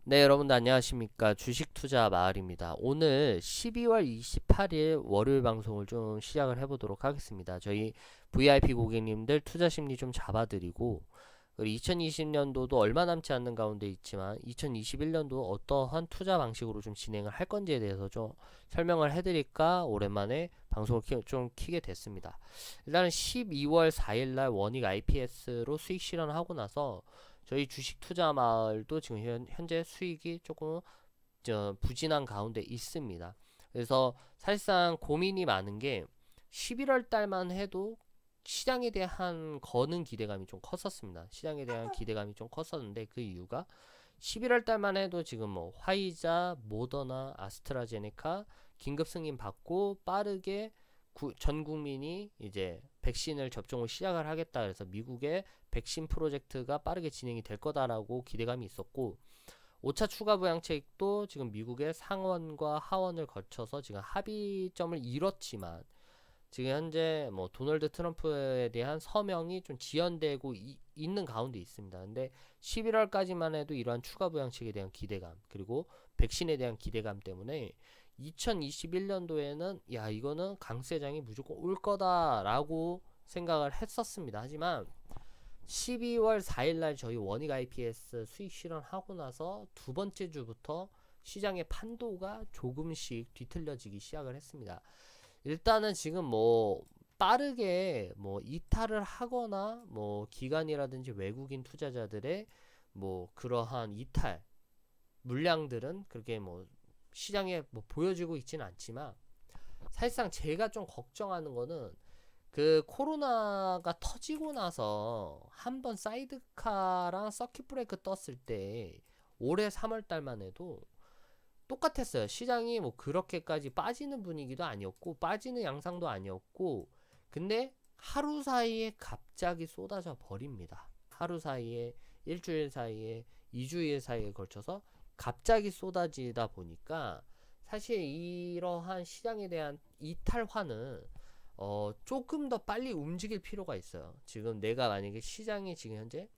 네, 여러분들 안녕하십니까. 주식 투자 마을입니다. 오늘 12월 28일 월요일 방송을 좀 시작을 해보도록 하겠습니다. 저희 VIP 고객님들 투자 심리 좀 잡아드리고, 2020년도도 얼마 남지 않는 가운데 있지만, 2021년도 어떠한 투자 방식으로 좀 진행을 할 건지에 대해서 좀 설명을 해드릴까, 오랜만에 방송을 좀 키게 됐습니다. 일단은 12월 4일날 원익 IPS로 수익 실현하고 나서, 저희 주식 투자 마을도 지금 현재 수익이 조금 부진한 가운데 있습니다. 그래서 사실상 고민이 많은 게 11월 달만 해도 시장에 대한 거는 기대감이 좀 컸었습니다. 시장에 대한 기대감이 좀 컸었는데 그 이유가 11월 달만 해도 지금 뭐 화이자, 모더나, 아스트라제네카 긴급 승인 받고 빠르게 전 국민이 이제 백신을 접종을 시작을 하겠다. 그래서 미국의 백신 프로젝트가 빠르게 진행이 될 거다라고 기대감이 있었고, 5차 추가 부양책도 지금 미국의 상원과 하원을 거쳐서 지금 합의점을 이뤘지만, 지금 현재 뭐 도널드 트럼프에 대한 서명이 좀 지연되고 있는 가운데 있습니다. 근데 11월까지만 해도 이러한 추가 부양책에 대한 기대감, 그리고 백신에 대한 기대감 때문에 2021년도에는 야, 이거는 강세장이 무조건 올 거다라고 생각을 했었습니다. 하지만 12월 4일날 저희 원익 IPS 수익 실현하고 나서 두 번째 주부터 시장의 판도가 조금씩 뒤틀려지기 시작을 했습니다. 일단은 지금 뭐 빠르게 뭐 이탈을 하거나 뭐 기관이라든지 외국인 투자자들의 뭐 그러한 이탈 물량들은 그렇게 뭐 시장에 뭐 보여지고 있지는 않지만, 사실상 제가 좀 걱정하는 거는 그 코로나가 터지고 나서 한번 사이드카랑 서킷 브레이크 떴을 때 올해 3월 달만 해도 똑같았어요. 시장이 뭐 그렇게까지 빠지는 분위기도 아니었고 빠지는 양상도 아니었고, 근데 하루 사이에 갑자기 쏟아져 버립니다. 하루 사이에, 일주일 사이에, 2주일 사이에 걸쳐서 갑자기 쏟아지다 보니까 사실 이러한 시장에 대한 이탈화는 조금 더 빨리 움직일 필요가 있어요. 지금 내가 만약에 시장이 지금 현재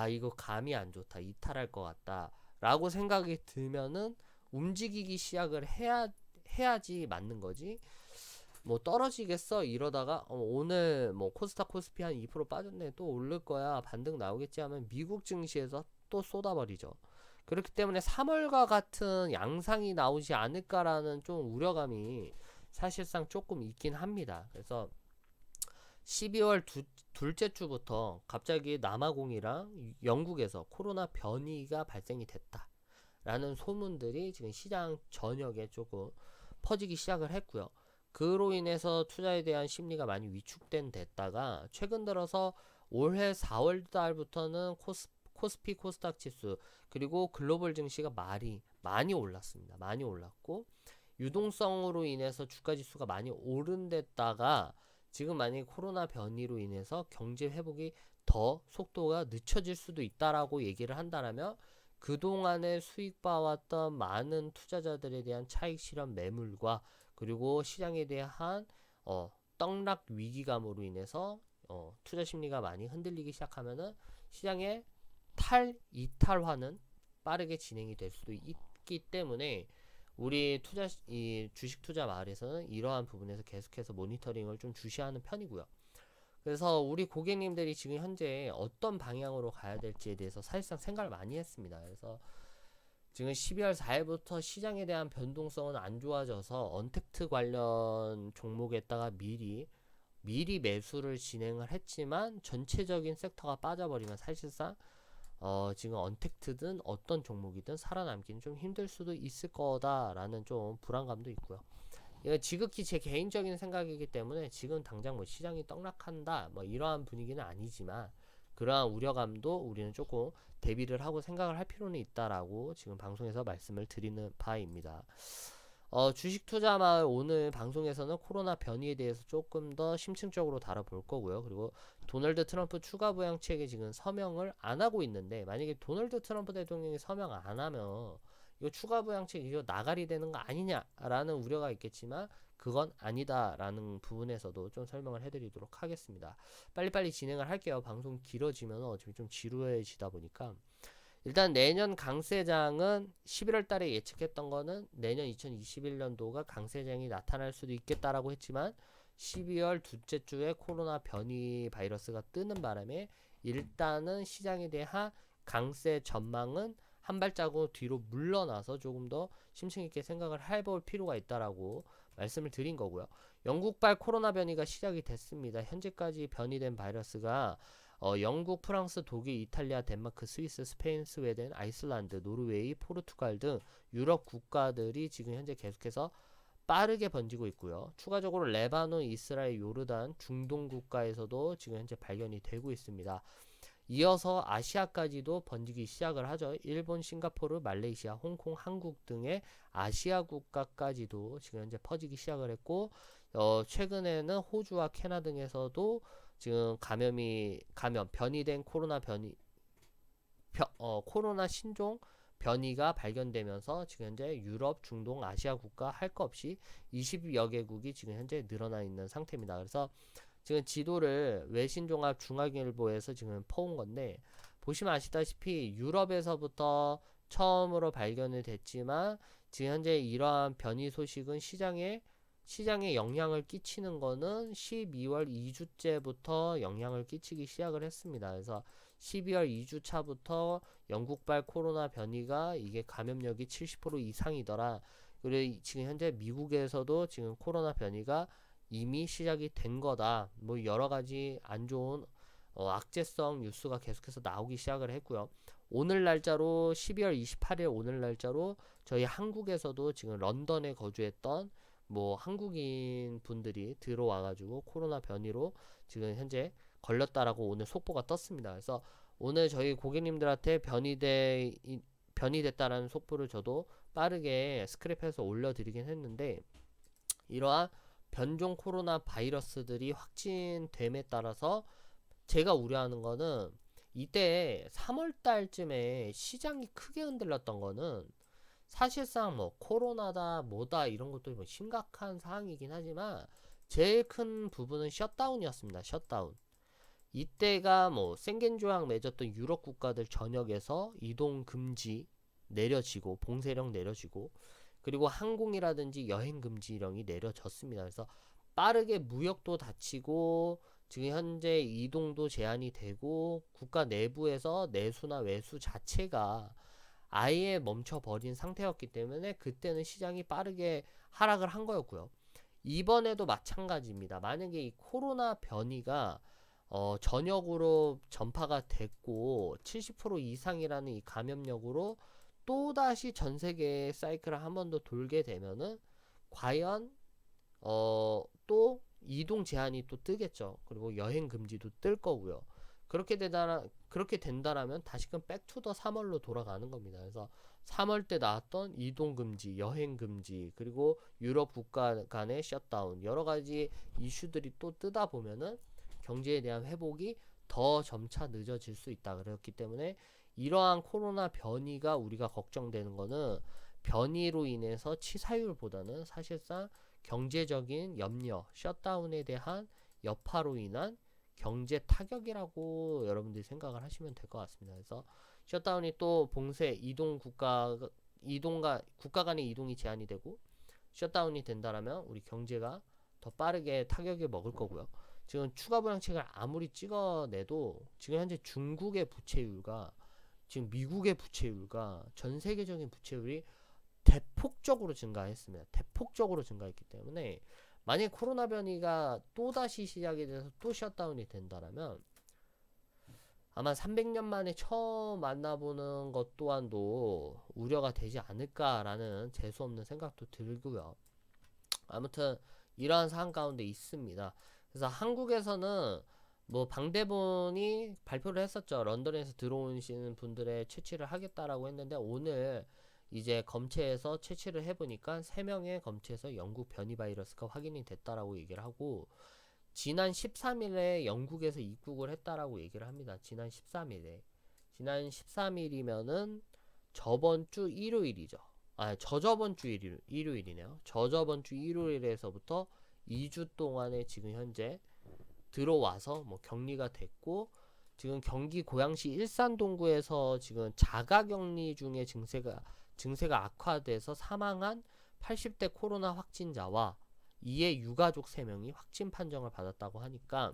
이거 감이 안 좋다, 이탈할 것 같다 라고 생각이 들면은 움직이기 시작을 해야지 맞는 거지. 뭐 떨어지겠어 이러다가 오늘 뭐 코스닥 코스피 한 2% 빠졌네, 또 오를 거야, 반등 나오겠지 하면 미국 증시에서 또 쏟아버리죠. 그렇기 때문에 3월과 같은 양상이 나오지 않을까라는 좀 우려감이 사실상 조금 있긴 합니다. 그래서 12월 둘째 주부터 갑자기 남아공이랑 영국에서 코로나 변이가 발생이 됐다 라는 소문들이 지금 시장 전역에 조금 퍼지기 시작을 했고요. 그로 인해서 투자에 대한 심리가 많이 위축된 됐다가 최근 들어서 올해 4월 달부터는 코스피 코스닥 지수 그리고 글로벌 증시가 많이 올랐습니다. 많이 올랐고 유동성으로 인해서 주가 지수가 많이 오른댔다가 지금 만약에 코로나 변이로 인해서 경제 회복이 더 속도가 늦춰질 수도 있다라고 얘기를 한다면, 그동안에 수익 봐왔던 많은 투자자들에 대한 차익 실현 매물과 그리고 시장에 대한 떡락 위기감으로 인해서 투자 심리가 많이 흔들리기 시작하면은 시장의 이탈화는 빠르게 진행이 될 수도 있기 때문에, 우리 이 주식 투자 마을에서는 이러한 부분에서 계속해서 모니터링을 좀 주시하는 편이고요. 그래서 우리 고객님들이 지금 현재 어떤 방향으로 가야 될지에 대해서 사실상 생각을 많이 했습니다. 그래서 지금 12월 4일부터 시장에 대한 변동성은 안 좋아져서 언택트 관련 종목에다가 미리 매수를 진행을 했지만 전체적인 섹터가 빠져버리면 사실상 지금 언택트든 어떤 종목이든 살아남기는 좀 힘들 수도 있을 거다라는 좀 불안감도 있고요. 이건 지극히 제 개인적인 생각이기 때문에 지금 당장 뭐 시장이 떡락한다 뭐 이러한 분위기는 아니지만, 그러한 우려감도 우리는 조금 대비를 하고 생각을 할 필요는 있다라고 지금 방송에서 말씀을 드리는 바입니다. 주식 투자 마을 오늘 방송에서는 코로나 변이에 대해서 조금 더 심층적으로 다뤄볼 거고요. 그리고 도널드 트럼프 추가 부양책에 지금 서명을 안 하고 있는데, 만약에 도널드 트럼프 대통령이 서명 안 하면 이거 추가 부양책 이거 나가리 되는 거 아니냐라는 우려가 있겠지만, 그건 아니다라는 부분에서도 좀 설명을 해드리도록 하겠습니다. 빨리빨리 진행을 할게요. 방송 길어지면 어차피 좀 지루해지다 보니까. 일단 내년 강세장은 11월 달에 예측했던 거는 내년 2021년도가 강세장이 나타날 수도 있겠다라고 했지만 12월 둘째 주에 코로나 변이 바이러스가 뜨는 바람에 일단은 시장에 대한 강세 전망은 한 발자국 뒤로 물러나서 조금 더 심층 있게 생각을 해볼 필요가 있다라고 말씀을 드린 거고요. 영국발 코로나 변이가 시작이 됐습니다. 현재까지 변이된 바이러스가 영국, 프랑스, 독일, 이탈리아, 덴마크, 스위스, 스페인, 스웨덴, 아이슬란드, 노르웨이, 포르투갈 등 유럽 국가들이 지금 현재 계속해서 빠르게 번지고 있고요. 추가적으로 레바논, 이스라엘, 요르단, 중동 국가에서도 지금 현재 발견이 되고 있습니다. 이어서 아시아까지도 번지기 시작을 하죠. 일본, 싱가포르, 말레이시아, 홍콩, 한국 등의 아시아 국가까지도 지금 현재 퍼지기 시작을 했고, 최근에는 호주와 캐나다 등에서도 지금 변이된 코로나 신종 변이가 발견되면서 지금 현재 유럽, 중동, 아시아 국가 할 것 없이 20여 개국이 지금 현재 늘어나 있는 상태입니다. 그래서 지금 지도를 외신종합 중앙일보에서 지금 퍼온 건데, 보시면 아시다시피 유럽에서부터 처음으로 발견이 됐지만 지금 현재 이러한 변이 소식은 시장에 영향을 끼치는 거는 12월 2주째부터 영향을 끼치기 시작을 했습니다. 그래서 12월 2주 차부터 영국발 코로나 변이가 이게 감염력이 70% 이상이더라. 그리고 지금 현재 미국에서도 지금 코로나 변이가 이미 시작이 된 거다. 뭐 여러 가지 안 좋은 악재성 뉴스가 계속해서 나오기 시작을 했고요. 오늘 날짜로 12월 28일 오늘 날짜로 저희 한국에서도 지금 런던에 거주했던 뭐 한국인 분들이 들어와가지고 코로나 변이로 지금 현재 걸렸다라고 오늘 속보가 떴습니다. 그래서 오늘 저희 고객님들한테 변이됐다라는 속보를 저도 빠르게 스크랩해서 올려드리긴 했는데, 이러한 변종 코로나 바이러스들이 확진됨에 따라서 제가 우려하는 거는 이때 3월 달쯤에 시장이 크게 흔들렸던 거는 사실상 뭐 코로나다 뭐다 이런 것도 뭐 심각한 사항이긴 하지만 제일 큰 부분은 셧다운이었습니다. 셧다운. 이때가 뭐宣言 조약 맺었던 유럽 국가들 전역에서 이동 금지 내려지고 봉쇄령 내려지고, 그리고 항공이라든지 여행 금지령이 내려졌습니다. 그래서 빠르게 무역도 닫히고 지금 현재 이동도 제한이 되고 국가 내부에서 내수나 외수 자체가 아예 멈춰버린 상태였기 때문에 그때는 시장이 빠르게 하락을 한 거였고요. 이번에도 마찬가지입니다. 만약에 이 코로나 변이가 전역으로 전파가 됐고 70% 이상이라는 이 감염력으로 또다시 전 세계 사이클을 한 번 더 돌게 되면은 과연 또 이동 제한이 또 뜨겠죠. 그리고 여행 금지도 뜰 거고요. 그렇게 된다라면 다시금 백투더 3월로 돌아가는 겁니다. 그래서 3월 때 나왔던 이동 금지, 여행 금지, 그리고 유럽 국가 간의 셧다운, 여러 가지 이슈들이 또 뜨다 보면은 경제에 대한 회복이 더 점차 늦어질 수 있다. 그렇기 때문에 이러한 코로나 변이가 우리가 걱정되는 거는 변이로 인해서 치사율보다는 사실상 경제적인 염려, 셧다운에 대한 여파로 인한 경제 타격이라고 여러분들이 생각을 하시면 될 것 같습니다. 그래서 셧다운이 또 봉쇄, 국가 간의 이동이 제한이 되고 셧다운이 된다라면 우리 경제가 더 빠르게 타격을 먹을 거고요. 지금 추가 부양책을 아무리 찍어내도 지금 현재 중국의 부채율과 지금 미국의 부채율과 전 세계적인 부채율이 대폭적으로 증가했습니다. 대폭적으로 증가했기 때문에 만약 코로나 변이가 또다시 시작이 돼서 또 셧다운이 된다라면 아마 300년 만에 처음 만나보는 것 또한도 우려가 되지 않을까라는 재수없는 생각도 들고요. 아무튼 이러한 사안 가운데 있습니다. 그래서 한국에서는 뭐 방대본이 발표를 했었죠. 런던에서 들어오시는 분들의 채취를 하겠다라고 했는데 오늘 이제 검체에서 채취를 해보니까 3명의 검체에서 영국 변이 바이러스가 확인이 됐다라고 얘기를 하고, 지난 13일에 영국에서 입국을 했다라고 얘기를 합니다. 지난 13일이면은 저번 주 일요일이죠. 저저번 주 일요일이네요. 저저번 주 일요일에서부터 2주 동안에 지금 현재 들어와서 뭐 격리가 됐고, 지금 경기 고양시 일산 동구에서 지금 자가격리 중에 증세가 악화돼서 사망한 80대 코로나 확진자와 이에 유가족 3명이 확진 판정을 받았다고 하니까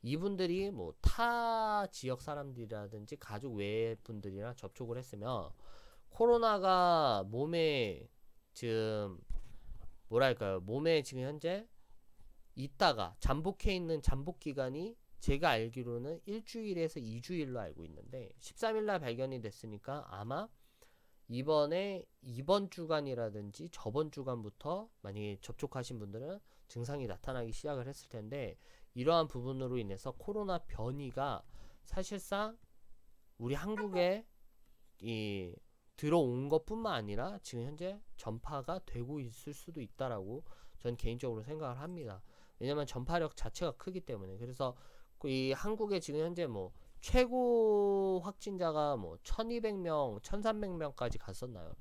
이분들이 뭐 타 지역 사람들이라든지 가족 외의 분들이랑 접촉을 했으면 코로나가 몸에 지금 뭐랄까요, 몸에 지금 현재 있다가 잠복해 있는 잠복 기간이 제가 알기로는 일주일에서 2주일로 알고 있는데 13일날 발견이 됐으니까 아마 이번 주간이라든지 저번 주간부터 만약에 접촉하신 분들은 증상이 나타나기 시작을 했을 텐데, 이러한 부분으로 인해서 코로나 변이가 사실상 우리 한국에 이 들어온 것뿐만 아니라 지금 현재 전파가 되고 있을 수도 있다라고 전 개인적으로 생각을 합니다. 왜냐면 전파력 자체가 크기 때문에. 그래서 이 한국에 지금 현재 뭐 최고 확진자가 뭐 1200명, 1300명까지 갔었나요?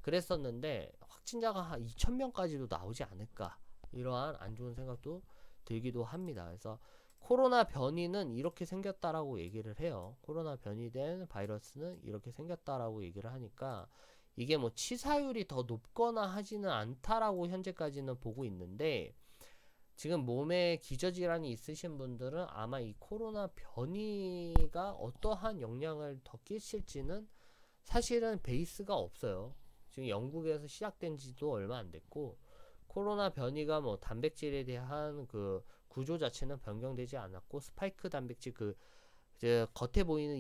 그랬었는데 확진자가 한 2000명까지도 나오지 않을까, 이러한 안 좋은 생각도 들기도 합니다. 그래서 코로나 변이는 이렇게 생겼다라고 얘기를 해요. 코로나 변이된 바이러스는 이렇게 생겼다라고 얘기를 하니까 이게 뭐 치사율이 더 높거나 하지는 않다라고 현재까지는 보고 있는데, 지금 몸에 기저질환이 있으신 분들은 아마 이 코로나 변이가 어떠한 영향을 더 끼칠지는 사실은 베이스가 없어요. 지금 영국에서 시작된 지도 얼마 안 됐고, 코로나 변이가 뭐 단백질에 대한 그 구조 자체는 변경되지 않았고, 스파이크 단백질 이제 겉에 보이는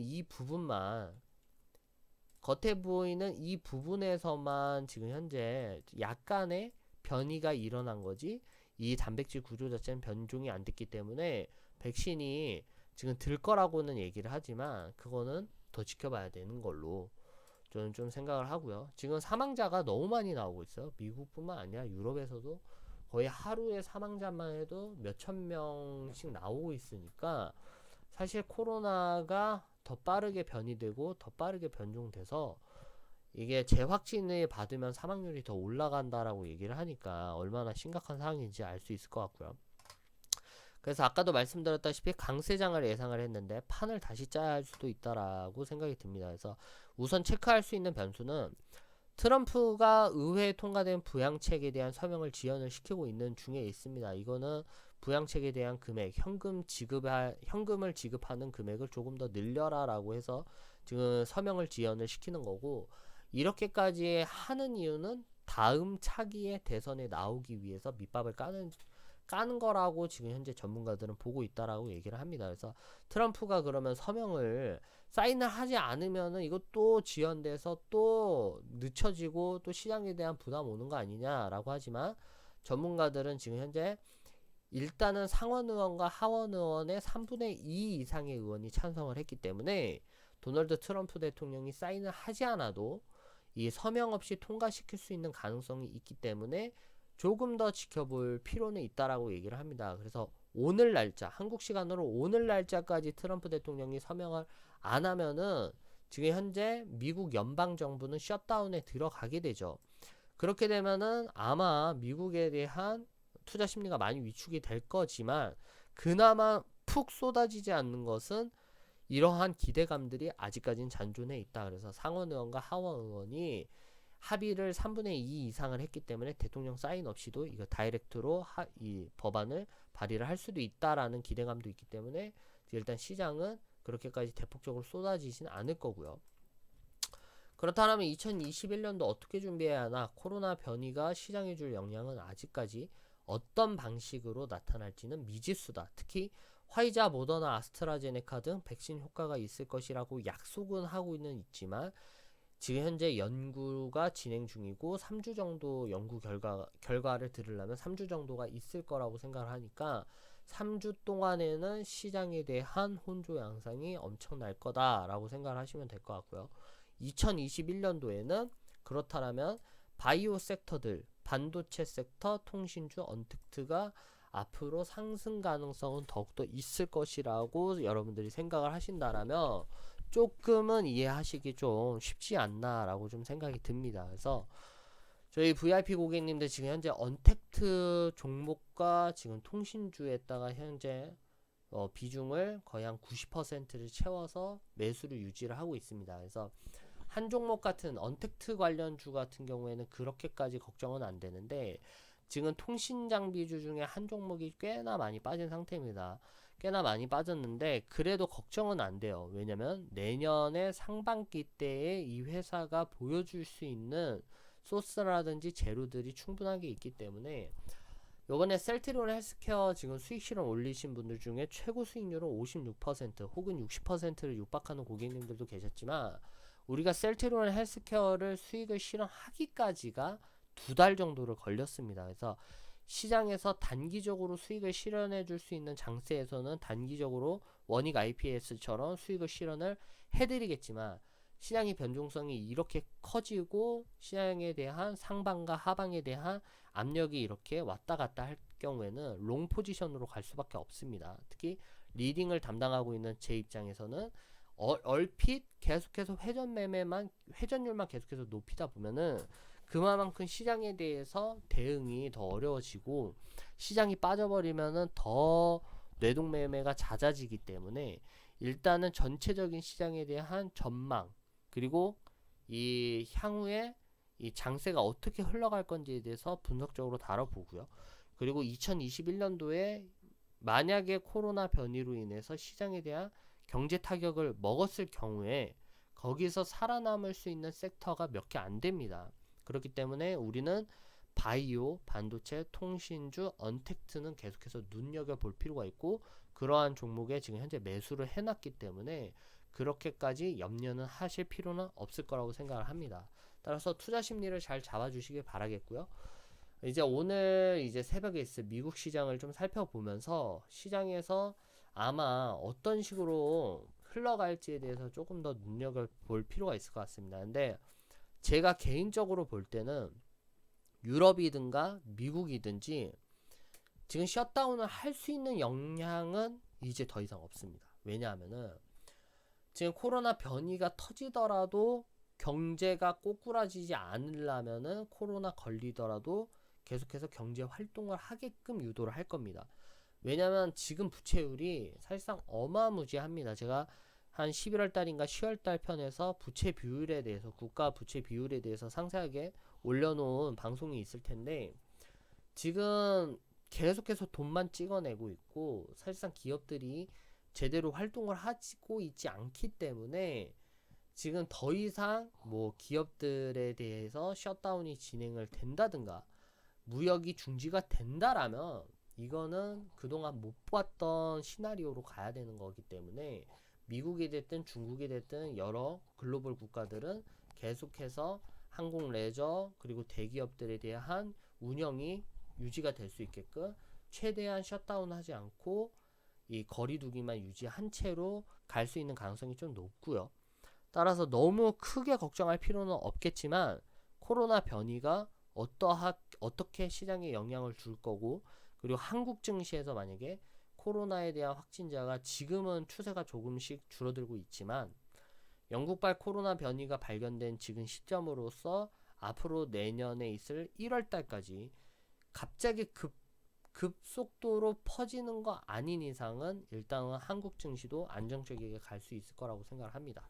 이 부분에서만 지금 현재 약간의 변이가 일어난 거지, 이 단백질 구조 자체는 변종이 안 됐기 때문에 백신이 지금 들 거라고는 얘기를 하지만 그거는 더 지켜봐야 되는 걸로 저는 좀 생각을 하고요. 지금 사망자가 너무 많이 나오고 있어요. 미국뿐만 아니라 유럽에서도 거의 하루에 사망자만 해도 몇천 명씩 나오고 있으니까 사실 코로나가 더 빠르게 변이되고 더 빠르게 변종돼서 이게 재확진을 받으면 사망률이 더 올라간다라고 얘기를 하니까 얼마나 심각한 상황인지 알 수 있을 것 같고요. 그래서 아까도 말씀드렸다시피 강세장을 예상을 했는데 판을 다시 짜야 할 수도 있다라고 생각이 듭니다. 그래서 우선 체크할 수 있는 변수는 트럼프가 의회에 통과된 부양책에 대한 서명을 지연을 시키고 있는 중에 있습니다. 이거는 부양책에 대한 금액, 현금을 지급하는 금액을 조금 더 늘려라라고 해서 지금 서명을 지연을 시키는 거고, 이렇게까지 하는 이유는 다음 차기의 대선에 나오기 위해서 밑밥을 까는 거라고 지금 현재 전문가들은 보고 있다라고 얘기를 합니다. 그래서 트럼프가 그러면 서명을 사인을 하지 않으면은 이것도 지연돼서 또 늦춰지고 또 시장에 대한 부담 오는 거 아니냐라고 하지만, 전문가들은 지금 현재 일단은 상원 의원과 하원 의원의 3분의 2 이상의 의원이 찬성을 했기 때문에 도널드 트럼프 대통령이 사인을 하지 않아도 이 서명 없이 통과시킬 수 있는 가능성이 있기 때문에 조금 더 지켜볼 필요는 있다라고 얘기를 합니다. 그래서 오늘 날짜, 한국 시간으로 오늘 날짜까지 트럼프 대통령이 서명을 안 하면은 지금 현재 미국 연방 정부는 셧다운에 들어가게 되죠. 그렇게 되면은 아마 미국에 대한 투자 심리가 많이 위축이 될 거지만, 그나마 푹 쏟아지지 않는 것은 이러한 기대감들이 아직까지는 잔존해 있다. 그래서 상원 의원과 하원 의원이 합의를 3분의 2 이상을 했기 때문에 대통령 사인 없이도 이거 다이렉트로 이 법안을 발의를 할 수도 있다라는 기대감도 있기 때문에 일단 시장은 그렇게까지 대폭적으로 쏟아지지는 않을 거고요. 그렇다면 2021년도 어떻게 준비해야 하나? 코로나 변이가 시장에 줄 영향은 아직까지 어떤 방식으로 나타날지는 미지수다. 특히 화이자, 모더나, 아스트라제네카 등 백신 효과가 있을 것이라고 약속은 하고 있지만 지금 현재 연구가 진행 중이고 3주 정도 연구 결과를 들으려면 3주 정도가 있을 거라고 생각을 하니까 3주 동안에는 시장에 대한 혼조 양상이 엄청날 거다라고 생각을 하시면 될 것 같고요. 2021년도에는 그렇다면 바이오 섹터들, 반도체 섹터, 통신주, 언택트가 앞으로 상승 가능성은 더욱더 있을 것이라고 여러분들이 생각을 하신다라면 조금은 이해하시기 좀 쉽지 않나라고 좀 생각이 듭니다. 그래서 저희 VIP 고객님들 지금 현재 언택트 종목과 지금 통신주에다가 현재 비중을 거의 한 90%를 채워서 매수를 유지를 하고 있습니다. 그래서 한 종목 같은 언택트 관련주 같은 경우에는 그렇게까지 걱정은 안 되는데, 지금 통신 장비주 중에 한 종목이 꽤나 많이 빠진 상태입니다. 꽤나 많이 빠졌는데 그래도 걱정은 안 돼요. 왜냐면 내년에 상반기 때에 이 회사가 보여줄 수 있는 소스라든지 재료들이 충분하게 있기 때문에, 요번에 셀트리온 헬스케어 지금 수익 실현 올리신 분들 중에 최고 수익률은 56% 혹은 60%를 육박하는 고객님들도 계셨지만, 우리가 셀트리온 헬스케어를 수익을 실현하기까지가 2달 정도를 걸렸습니다. 그래서 시장에서 단기적으로 수익을 실현해 줄 수 있는 장세에서는 단기적으로 원익 IPS처럼 수익을 실현을 해드리겠지만, 시장의 변동성이 이렇게 커지고 시장에 대한 상방과 하방에 대한 압력이 이렇게 왔다 갔다 할 경우에는 롱 포지션으로 갈 수밖에 없습니다. 특히 리딩을 담당하고 있는 제 입장에서는 얼핏 계속해서 회전율만 계속해서 높이다 보면은 그만큼 시장에 대해서 대응이 더 어려워지고, 시장이 빠져버리면은 더 뇌동매매가 잦아지기 때문에, 일단은 전체적인 시장에 대한 전망, 그리고 이 향후에 이 장세가 어떻게 흘러갈 건지에 대해서 분석적으로 다뤄보고요. 그리고 2021년도에 만약에 코로나 변이로 인해서 시장에 대한 경제 타격을 먹었을 경우에 거기서 살아남을 수 있는 섹터가 몇 개 안 됩니다. 그렇기 때문에 우리는 바이오, 반도체, 통신주, 언택트는 계속해서 눈여겨볼 필요가 있고, 그러한 종목에 지금 현재 매수를 해놨기 때문에 그렇게까지 염려는 하실 필요는 없을 거라고 생각을 합니다. 따라서 투자 심리를 잘 잡아주시길 바라겠고요. 이제 오늘 이제 새벽에 있을 미국 시장을 좀 살펴보면서 시장에서 아마 어떤 식으로 흘러갈지에 대해서 조금 더 눈여겨볼 필요가 있을 것 같습니다. 근데 제가 개인적으로 볼 때는 유럽이든가 미국이든지 지금 셧다운을 할 수 있는 역량은 이제 더 이상 없습니다. 왜냐하면은 지금 코로나 변이가 터지더라도 경제가 꼬꾸라지지 않으려면은 코로나 걸리더라도 계속해서 경제 활동을 하게끔 유도를 할 겁니다. 왜냐면 지금 부채율이 사실상 어마무지합니다. 제가 한 11월 달인가 10월 달 편에서 부채 비율에 대해서, 국가 부채 비율에 대해서 상세하게 올려놓은 방송이 있을 텐데, 지금 계속해서 돈만 찍어내고 있고 사실상 기업들이 제대로 활동을 하고 있지 않기 때문에, 지금 더 이상 뭐 기업들에 대해서 셧다운이 진행을 된다든가 무역이 중지가 된다라면 이거는 그동안 못 봤던 시나리오로 가야 되는 거기 때문에, 미국이 됐든 중국이 됐든 여러 글로벌 국가들은 계속해서 항공 레저 그리고 대기업들에 대한 운영이 유지가 될 수 있게끔 최대한 셧다운 하지 않고 이 거리두기만 유지한 채로 갈 수 있는 가능성이 좀 높고요. 따라서 너무 크게 걱정할 필요는 없겠지만, 코로나 변이가 어떻게 시장에 영향을 줄 거고, 그리고 한국 증시에서 만약에 코로나에 대한 확진자가 지금은 추세가 조금씩 줄어들고 있지만, 영국발 코로나 변이가 발견된 지금 시점으로서 앞으로 내년에 있을 1월 달까지 갑자기 급속도로 퍼지는 거 아닌 이상은 일단은 한국 증시도 안정적이게 갈 수 있을 거라고 생각을 합니다.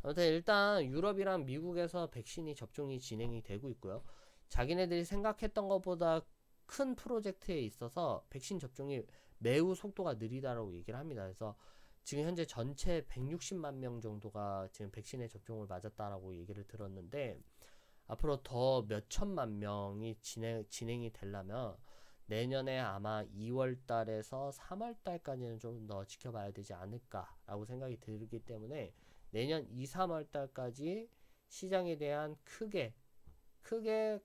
아무튼 일단 유럽이랑 미국에서 백신이 접종이 진행이 되고 있고요. 자기네들이 생각했던 것보다 큰 프로젝트에 있어서 백신 접종이 매우 속도가 느리다라고 얘기를 합니다. 그래서 지금 현재 전체 160만 명 정도가 지금 백신에 접종을 맞았다라고 얘기를 들었는데, 앞으로 더 몇천만 명이 진행이 되려면 내년에 아마 2월 달에서 3월 달까지는 좀 더 지켜봐야 되지 않을까라고 생각이 들기 때문에, 내년 2, 3월 달까지 시장에 대한 크게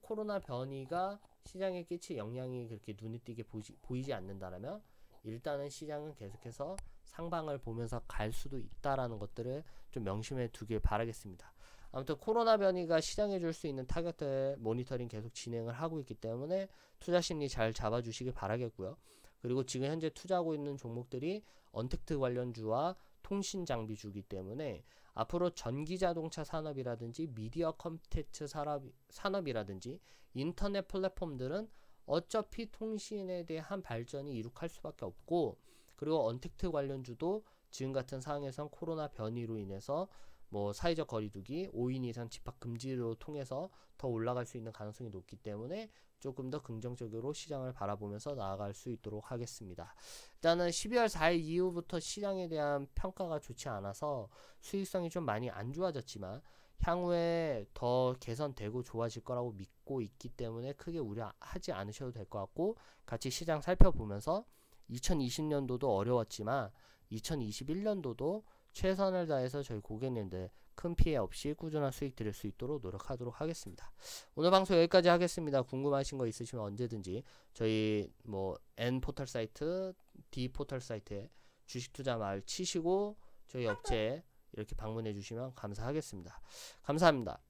코로나 변이가 시장에 끼칠 영향이 그렇게 눈에 띄게 보이지 않는다라면 일단은 시장은 계속해서 상방을 보면서 갈 수도 있다라는 것들을 좀 명심해 두길 바라겠습니다. 아무튼 코로나 변이가 시장에 줄 수 있는 타격들 모니터링 계속 진행을 하고 있기 때문에 투자 심리 잘 잡아주시길 바라겠고요. 그리고 지금 현재 투자하고 있는 종목들이 언택트 관련주와 통신 장비주기 때문에 앞으로 전기 자동차 산업이라든지 미디어 콘텐츠 산업이라든지 인터넷 플랫폼들은 어차피 통신에 대한 발전이 이룩할 수밖에 없고, 그리고 언택트 관련주도 지금 같은 상황에선 코로나 변이로 인해서 뭐 사회적 거리두기 5인 이상 집합 금지로 통해서 더 올라갈 수 있는 가능성이 높기 때문에 조금 더 긍정적으로 시장을 바라보면서 나아갈 수 있도록 하겠습니다. 일단은 12월 4일 이후부터 시장에 대한 평가가 좋지 않아서 수익성이 좀 많이 안 좋아졌지만 향후에 더 개선되고 좋아질 거라고 믿고 있기 때문에 크게 우려하지 않으셔도 될 것 같고, 같이 시장 살펴보면서 2020년도도 어려웠지만 2021년도도 최선을 다해서 저희 고객님들 큰 피해 없이 꾸준한 수익 드릴 수 있도록 노력하도록 하겠습니다. 오늘 방송 여기까지 하겠습니다. 궁금하신 거 있으시면 언제든지 저희 뭐 N 포털 사이트, D 포털 사이트에 주식 투자 말 치시고 저희 업체에 이렇게 방문해 주시면 감사하겠습니다. 감사합니다.